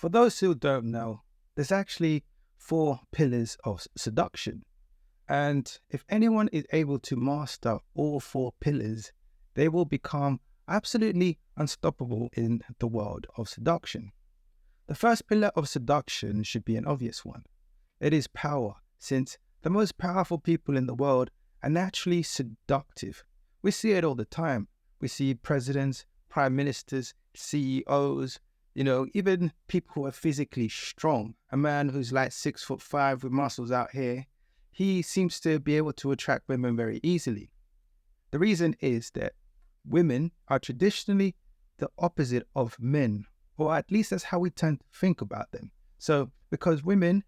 For those who don't know, there's actually 4 pillars of seduction. And if anyone is able to master all 4 pillars, they will become absolutely unstoppable in the world of seduction. The first pillar of seduction should be an obvious one. It is power, since the most powerful people in the world are naturally seductive. We see it all the time. We see presidents, prime ministers, CEOs, even people who are physically strong. A man who's like 6'5" with muscles out here, he seems to be able to attract women very easily. The reason is that women are traditionally the opposite of men, or at least that's how we tend to think about them. So, because women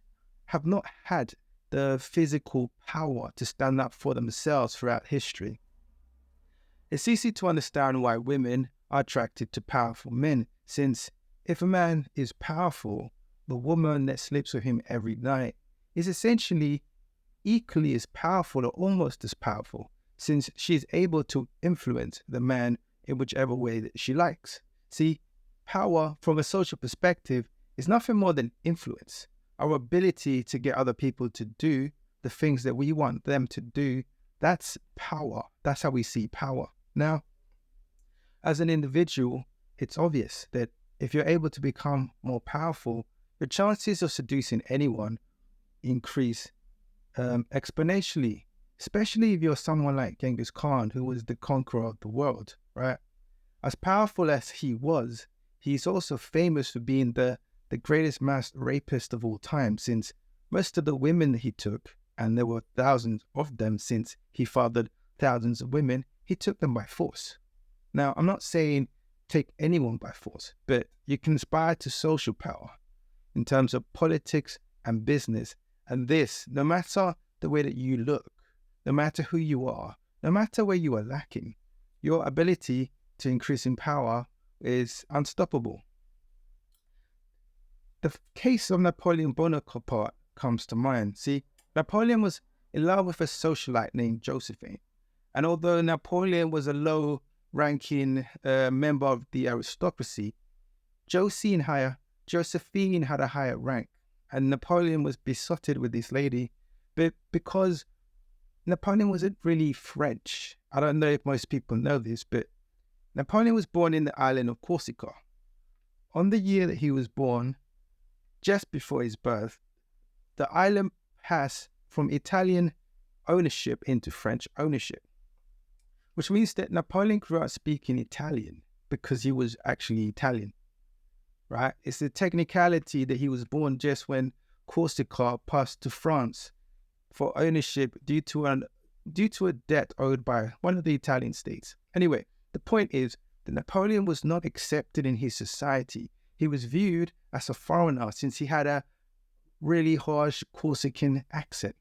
have not had the physical power to stand up for themselves throughout history, it's easy to understand why women are attracted to powerful men, since if a man is powerful, the woman that sleeps with him every night is essentially equally as powerful or almost as powerful, since she's able to influence the man in whichever way that she likes. See, power from a social perspective is nothing more than influence. Our ability to get other people to do the things that we want them to do, that's power. That's how we see power. Now, as an individual, it's obvious that if you're able to become more powerful, your chances of seducing anyone increase exponentially, especially if you're someone like Genghis Khan, who was the conqueror of the world, right? As powerful as he was, he's also famous for being the greatest mass rapist of all time, since most of the women he took, and there were thousands of them since he fathered thousands of women, he took them by force. Now, I'm not saying take anyone by force, but you can aspire to social power in terms of politics and business. And this, no matter the way that you look, no matter who you are, no matter where you are lacking, your ability to increase in power is unstoppable. The case of Napoleon Bonaparte comes to mind. See, Napoleon was in love with a socialite named Josephine. And although Napoleon was a low-ranking member of the aristocracy, Josephine had a higher rank. And Napoleon was besotted with this lady, but because Napoleon wasn't really French. I don't know if most people know this, but Napoleon was born in the island of Corsica. On the year that he was born, just before his birth, the island passed from Italian ownership into French ownership, which means that Napoleon grew up speaking Italian because he was actually Italian, right? It's the technicality that he was born just when Corsica passed to France for ownership due to a debt owed by one of the Italian states. Anyway, the point is that Napoleon was not accepted in his society. He was viewed as a foreigner since he had a really harsh Corsican accent.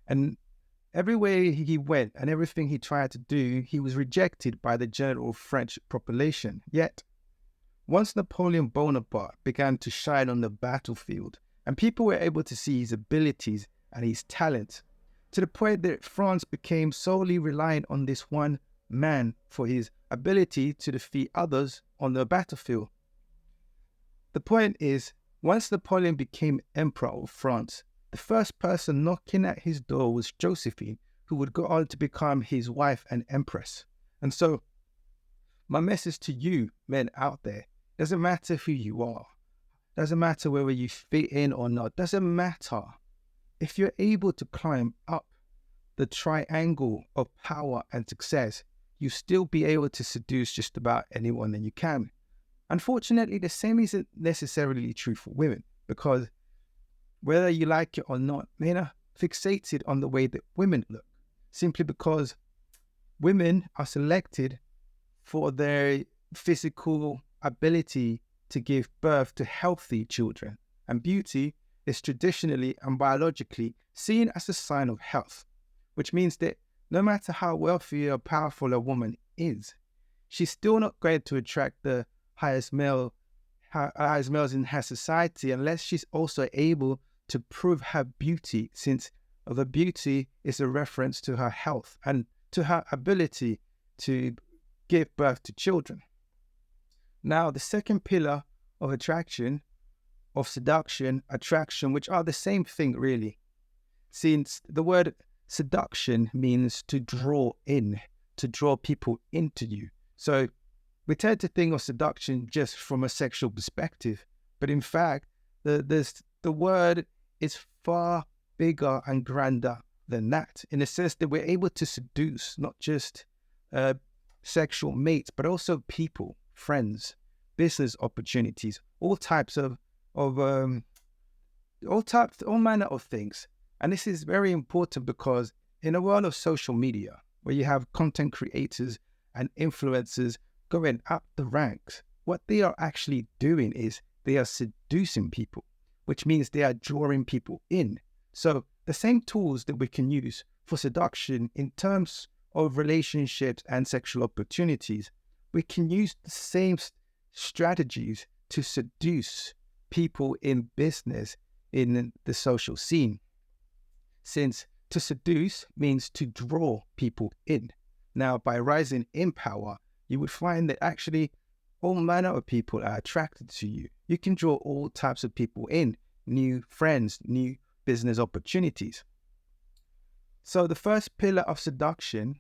And everywhere he went and everything he tried to do, he was rejected by the general French population. Yet, once Napoleon Bonaparte began to shine on the battlefield, and people were able to see his abilities and his talent, to the point that France became solely reliant on this one man for his ability to defeat others on the battlefield. The point is, once Napoleon became Emperor of France, the first person knocking at his door was Josephine, who would go on to become his wife and empress. And so, my message to you, men out there, doesn't matter who you are, doesn't matter whether you fit in or not, doesn't matter. If you're able to climb up the triangle of power and success, you'll still be able to seduce just about anyone that you can. Unfortunately, the same isn't necessarily true for women, because whether you like it or not, men are fixated on the way that women look, simply because women are selected for their physical ability to give birth to healthy children, and beauty is traditionally and biologically seen as a sign of health, which means that no matter how wealthy or powerful a woman is, she's still not going to attract the highest males in her society unless she's also able to prove her beauty, since the beauty is a reference to her health and to her ability to give birth to children. Now, the second pillar of attraction of seduction, attraction, which are the same thing really, since the word seduction means to draw in, to draw people into you. So we tend to think of seduction just from a sexual perspective, but in fact, the word is far bigger and grander than that, in the sense that we're able to seduce not just sexual mates, but also people, friends, business opportunities, all manner of things. And this is very important because in a world of social media, where you have content creators and influencers going up the ranks, what they are actually doing is they are seducing people, which means they are drawing people in. So the same tools that we can use for seduction in terms of relationships and sexual opportunities, we can use the same strategies to seduce people in business, in the social scene. Since to seduce means to draw people in. Now, by rising in power, you would find that actually all manner of people are attracted to you. You can draw all types of people in, new friends, new business opportunities. So the first pillar of seduction,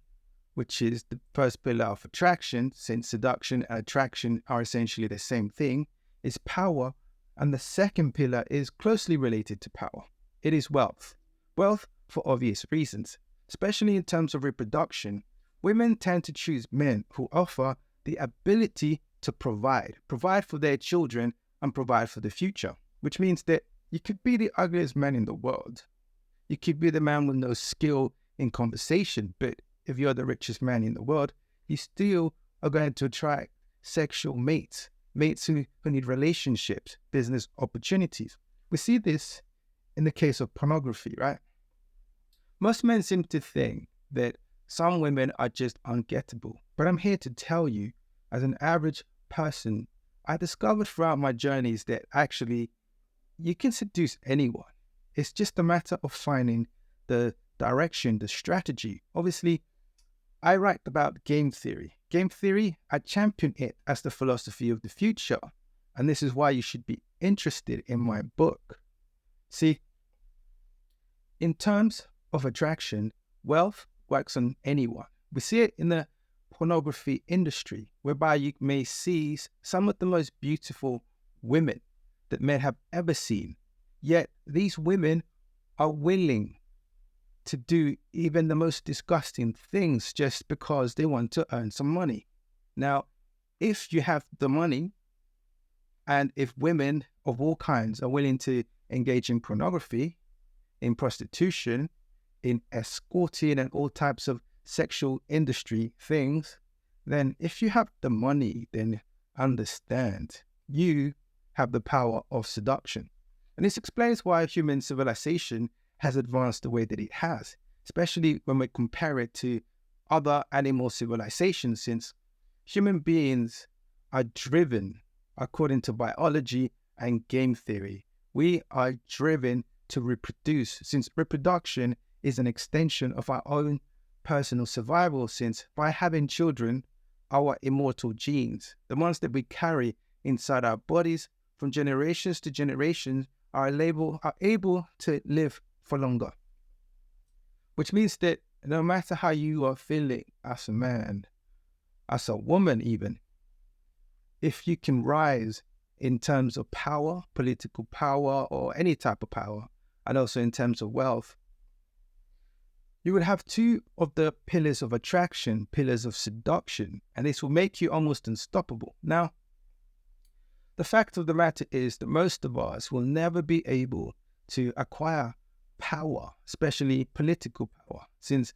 which is the first pillar of attraction, since seduction and attraction are essentially the same thing, is power. And the second pillar is closely related to power. It is wealth. Wealth for obvious reasons. Especially in terms of reproduction, women tend to choose men who offer the ability to provide for their children and provide for the future, which means that you could be the ugliest man in the world. You could be the man with no skill in conversation, but if you're the richest man in the world, you still are going to attract sexual mates who need relationships, business opportunities. We see this in the case of pornography, right? Most men seem to think that some women are just ungettable, but I'm here to tell you, as an average person, I discovered throughout my journeys that actually you can seduce anyone. It's just a matter of finding the direction, the strategy. Obviously, I write about game theory. Game theory, I champion it as the philosophy of the future. And this is why you should be interested in my book. See, in terms of attraction, wealth works on anyone. We see it in the pornography industry, whereby you may see some of the most beautiful women that men have ever seen. Yet these women are willing to do even the most disgusting things just because they want to earn some money. Now, if you have the money, and if women of all kinds are willing to engage in pornography, in prostitution, in escorting and all types of sexual industry things, then if you have the money, then understand you have the power of seduction. And this explains why human civilization has advanced the way that it has, especially when we compare it to other animal civilizations, since human beings are driven, according to biology and game theory, we are driven to reproduce, since reproduction is an extension of our own personal survival, since by having children, our immortal genes, the ones that we carry inside our bodies from generations to generations, are able to live for longer. Which means that no matter how you are feeling as a man, as a woman even, if you can rise in terms of power, political power, or any type of power, and also in terms of wealth, you would have two of the pillars of attraction, pillars of seduction, and this will make you almost unstoppable. Now, the fact of the matter is that most of us will never be able to acquire power, especially political power, since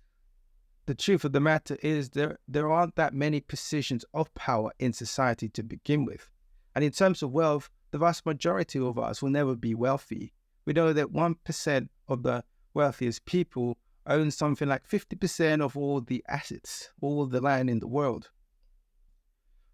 the truth of the matter is there aren't that many positions of power in society to begin with. And in terms of wealth, the vast majority of us will never be wealthy. We know that 1% of the wealthiest people own something like 50% of all the assets, all the land in the world.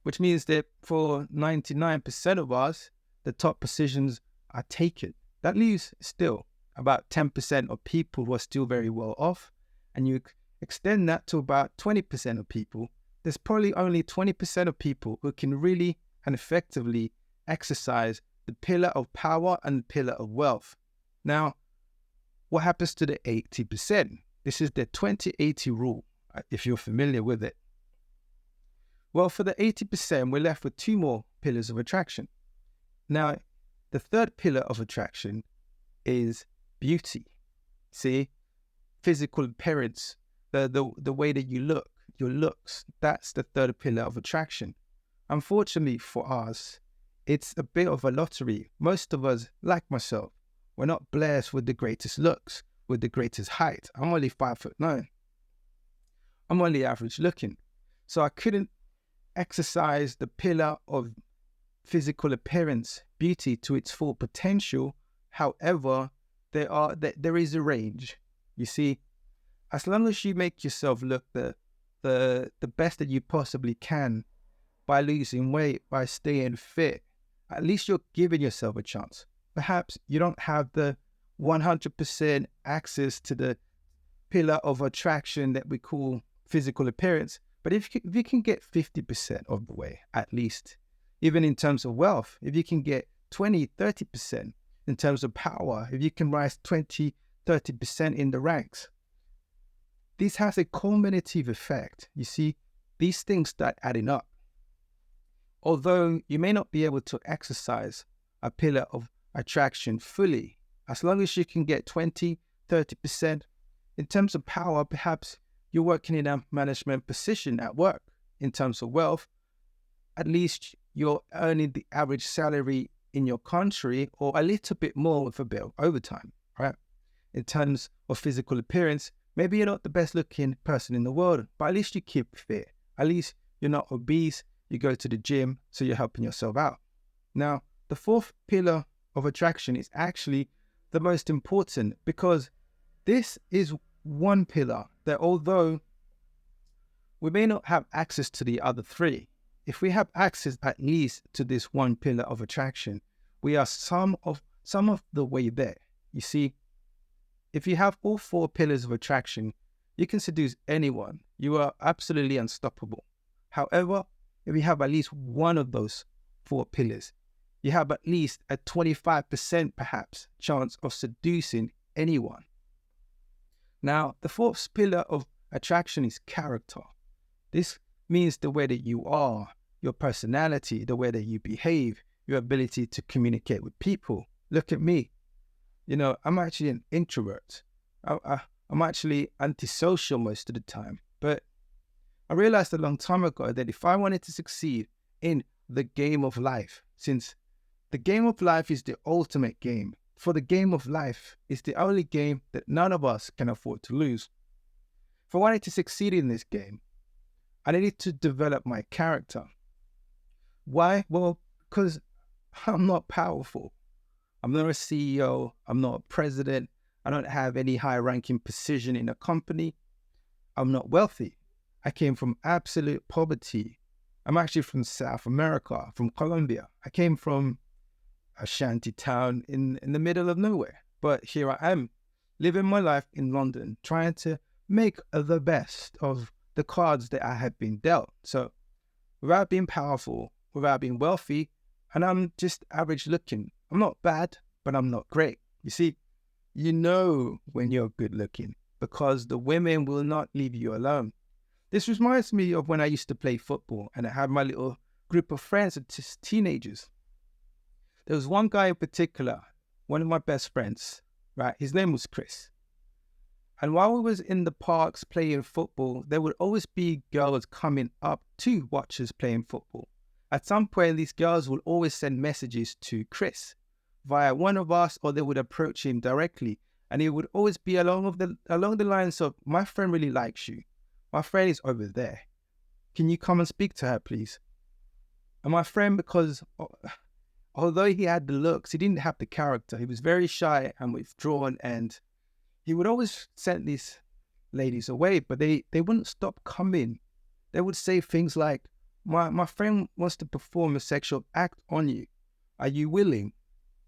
Which means that for 99% of us, the top positions are taken. That leaves still about 10% of people who are still very well off. And you extend that to about 20% of people. There's probably only 20% of people who can really and effectively exercise the pillar of power and the pillar of wealth. Now, what happens to the 80%? This is the 20-80 rule, if you're familiar with it. Well, for the 80%, we're left with two more pillars of attraction. Now, the third pillar of attraction is beauty. See, physical appearance, the way that you look, your looks, that's the third pillar of attraction. Unfortunately for us, it's a bit of a lottery. Most of us, like myself, we're not blessed with the greatest looks, with the greatest height. I'm only 5'9". I'm only average looking. So I couldn't exercise the pillar of physical appearance, beauty to its full potential. However, there is a range. You see, as long as you make yourself look the best that you possibly can by losing weight, by staying fit, at least you're giving yourself a chance. Perhaps you don't have the 100% access to the pillar of attraction that we call physical appearance, but if you can get 50% of the way, at least, even in terms of wealth, if you can get 20, 30% in terms of power, if you can rise 20, 30% in the ranks, this has a cumulative effect. You see, these things start adding up. Although you may not be able to exercise a pillar of attraction fully, as long as you can get 20, 30%, in terms of power, perhaps you're working in a management position at work. In terms of wealth, at least you're earning the average salary in your country or a little bit more with a bit of overtime, right? In terms of physical appearance, maybe you're not the best looking person in the world, but at least you keep fit. At least you're not obese. You go to the gym, so you're helping yourself out. Now, the fourth pillar of attraction is actually the most important, because this is one pillar that, although we may not have access to the other three, if we have access at least to this one pillar of attraction, we are some of the way there. You see, if you have all four pillars of attraction, you can seduce anyone. You are absolutely unstoppable. However, if you have at least one of those four pillars, you have at least a 25% perhaps chance of seducing anyone. Now, the fourth pillar of attraction is character. This means the way that you are, your personality, the way that you behave, your ability to communicate with people. Look at me. You know, I'm actually an introvert. I'm actually antisocial most of the time. But I realized a long time ago that if I wanted to succeed in the game of life, since the game of life is the ultimate game, for the game of life is the only game that none of us can afford to lose. If I wanted to succeed in this game, I needed to develop my character. Why? Well, because I'm not powerful. I'm not a CEO. I'm not a president. I don't have any high-ranking position in a company. I'm not wealthy. I came from absolute poverty. I'm actually from South America, from Colombia. I came from a shanty town in the middle of nowhere. But here I am, living my life in London, trying to make the best of the cards that I had been dealt. So without being powerful, without being wealthy, and I'm just average looking. I'm not bad, but I'm not great. You see, you know when you're good looking because the women will not leave you alone. This reminds me of when I used to play football and I had my little group of friends, just teenagers. There was one guy in particular, one of my best friends, right? His name was Chris. And while we was in the parks playing football, there would always be girls coming up to watch us playing football. At some point, these girls would always send messages to Chris via one of us, or they would approach him directly. And it would always be along the lines of, my friend really likes you. My friend is over there. Can you come and speak to her, please? And my friend, because although he had the looks, he didn't have the character. He was very shy and withdrawn, and he would always send these ladies away, but they wouldn't stop coming. They would say things like, my friend wants to perform a sexual act on you. Are you willing?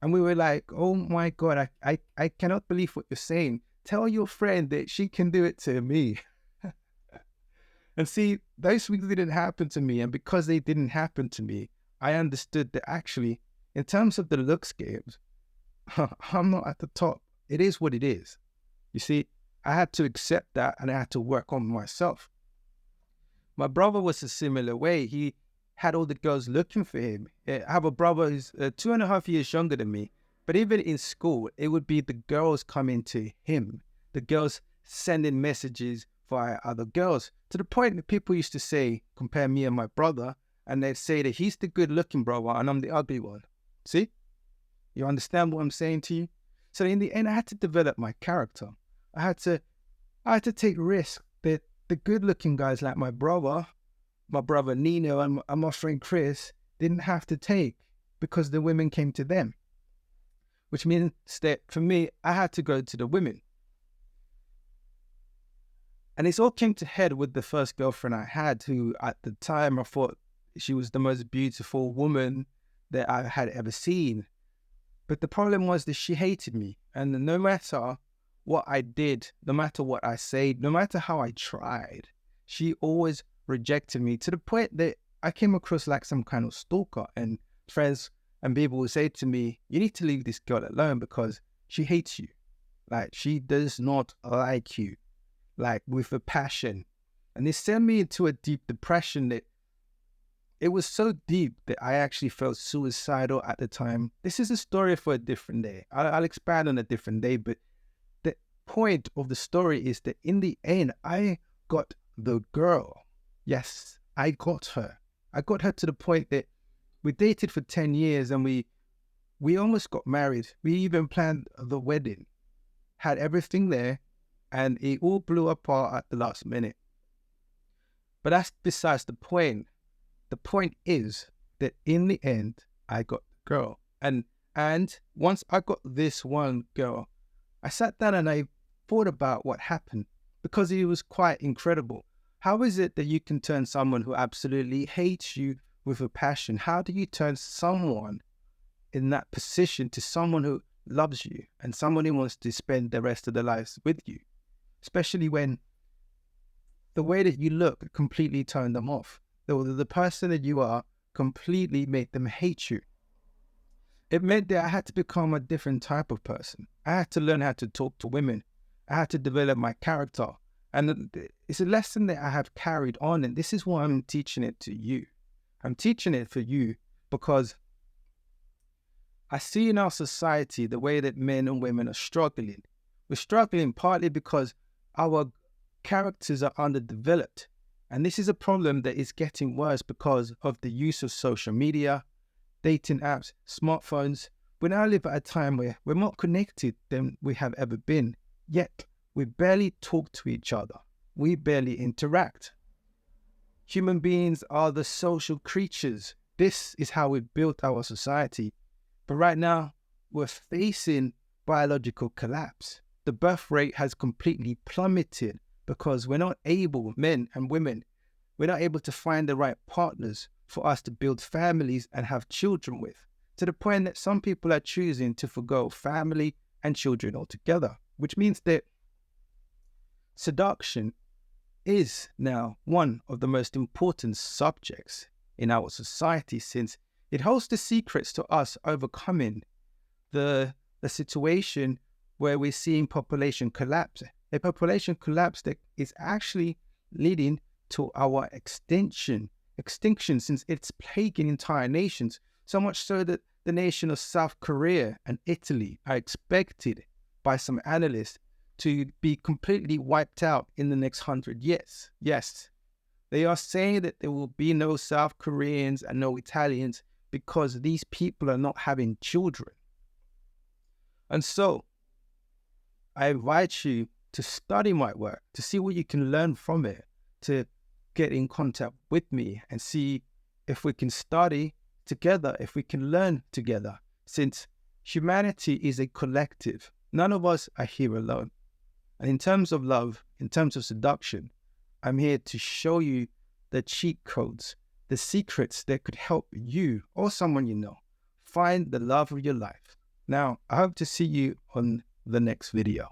And we were like, oh my God, I cannot believe what you're saying. Tell your friend that she can do it to me. And see, those things didn't happen to me. And because they didn't happen to me, I understood that actually in terms of the looks games, I'm not at the top. It is what it is. You see, I had to accept that and I had to work on myself. My brother was a similar way. He had all the girls looking for him. I have a brother who's 2.5 years younger than me, but even in school, it would be the girls coming to him, the girls sending messages via other girls, to the point that people used to say, compare me and my brother, and they'd say that he's the good looking brother and I'm the ugly one. See? You understand what I'm saying to you? So in the end, I had to develop my character. I had to take risks that the good looking guys like my brother Nino and my friend Chris didn't have to take, because the women came to them. Which means that for me, I had to go to the women. And it all came to head with the first girlfriend I had, who at the time I thought she was the most beautiful woman that I had ever seen. But the problem was that she hated me. And no matter what I did, no matter what I said, no matter how I tried, she always rejected me, to the point that I came across like some kind of stalker. And friends and people would say to me, you need to leave this girl alone because she hates you. Like, she does not like you, like with a passion. And this sent me into a deep depression that it was so deep that I actually felt suicidal at the time. This is a story for a different day. I'll expand on a different day, but the point of the story is that in the end, I got the girl. Yes, I got her. I got her to the point that we dated for 10 years and we almost got married. We even planned the wedding, had everything there, and it all blew apart at the last minute. But that's besides the point. The point is that in the end, I got the girl. And once I got this one girl, I sat down and I thought about what happened, because it was quite incredible. How is it that you can turn someone who absolutely hates you with a passion? How do you turn someone in that position to someone who loves you and someone who wants to spend the rest of their lives with you? Especially when the way that you look completely turned them off. The person that you are completely made them hate you. It meant that I had to become a different type of person. I had to learn how to talk to women. I had to develop my character. And it's a lesson that I have carried on, and this is why I'm teaching it to you. I'm teaching it for you because I see in our society the way that men and women are struggling. We're struggling partly because our characters are underdeveloped. And this is a problem that is getting worse because of the use of social media, dating apps, smartphones. We now live at a time where we're more connected than we have ever been, yet we barely talk to each other. We barely interact. Human beings are the social creatures. This is how we built our society. But right now, we're facing biological collapse. The birth rate has completely plummeted because we're not able, men and women, we're not able to find the right partners for us to build families and have children with, to the point that some people are choosing to forgo family and children altogether, which means that seduction is now one of the most important subjects in our society, since it holds the secrets to us overcoming the situation where we're seeing population collapse. A population collapse that is actually leading to our extinction since it's plaguing entire nations, so much so that the nation of South Korea and Italy are expected by some analysts to be completely wiped out in the next 100 years. Yes, they are saying that there will be no South Koreans and no Italians because these people are not having children. And so, I invite you to study my work, to see what you can learn from it, to get in contact with me and see if we can study together, if we can learn together, since humanity is a collective. None of us are here alone. And in terms of love, in terms of seduction, I'm here to show you the cheat codes, the secrets that could help you or someone you know find the love of your life. Now, I hope to see you on the next video.